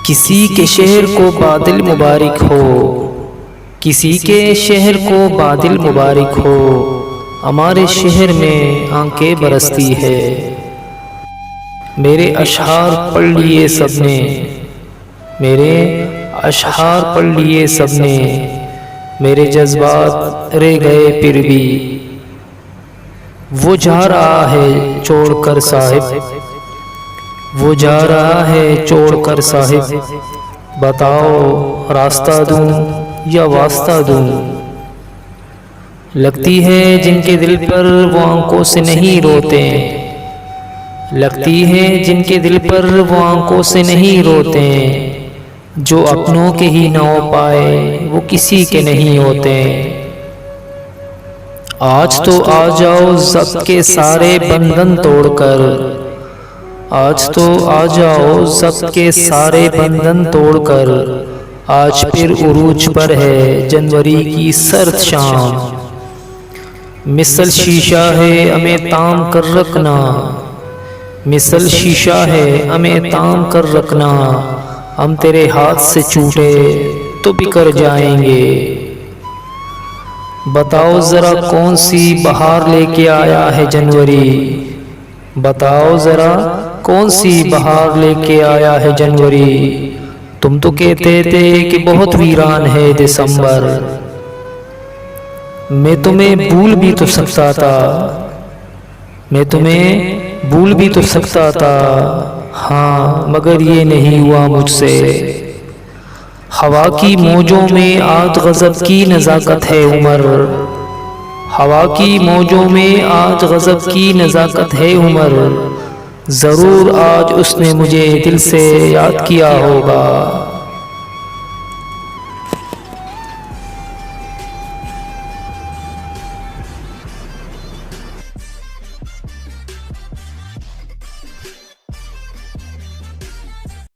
किसी के शहर को बादल मुबारक हो, किसी के शहर को बादल मुबारक हो, हमारे शहर में आंखें बरसती है। मेरे अशआर पढ़ लिए सबने, मेरे अशआर पढ़ लिए सबने, मेरे जज्बात रह गए फिर भी। वो जा रहा है छोड़कर साहिब, वो जा रहा है छोड़कर साहिब, बताओ रास्ता दूं या वास्ता दूं। लगती है जिनके दिल पर वो आंखों से नहीं रोते, लगती है जिनके दिल पर वो आंखों से नहीं रोते, जो अपनों के ही ना हो पाए वो किसी के नहीं होते। आज तो आ जाओ ज़ब्त के सारे बंधन तोड़कर, आज तो आ जाओ ज़ब्त के सारे बंधन तोड़कर, आज फिर उरूज पर है जनवरी की सर्द शाम। मिसल शीशा है हमें ताम कर रखना, मिसल शीशा है हमें ताम कर रखना, हम तेरे हाथ से छूटे तो बिखर जाएंगे। बताओ ज़रा कौन सी बहार लेके आया है जनवरी, बताओ ज़रा कौन सी बहार लेके आया है जनवरी। तुम तो कहते थे कि बहुत वीरान है दिसंबर, मैं तुम्हें भूल भी तो सकता था, मैं तुम्हें भूल भी तो सकता था, हाँ मगर ये नहीं हुआ मुझसे। हवा की मौजों में आज गज़ब की नज़ाकत है उमर, हवा की मौजों में आज गज़ब की नज़ाकत है उमर, ज़रूर आज उसने मुझे दिल से याद किया होगा।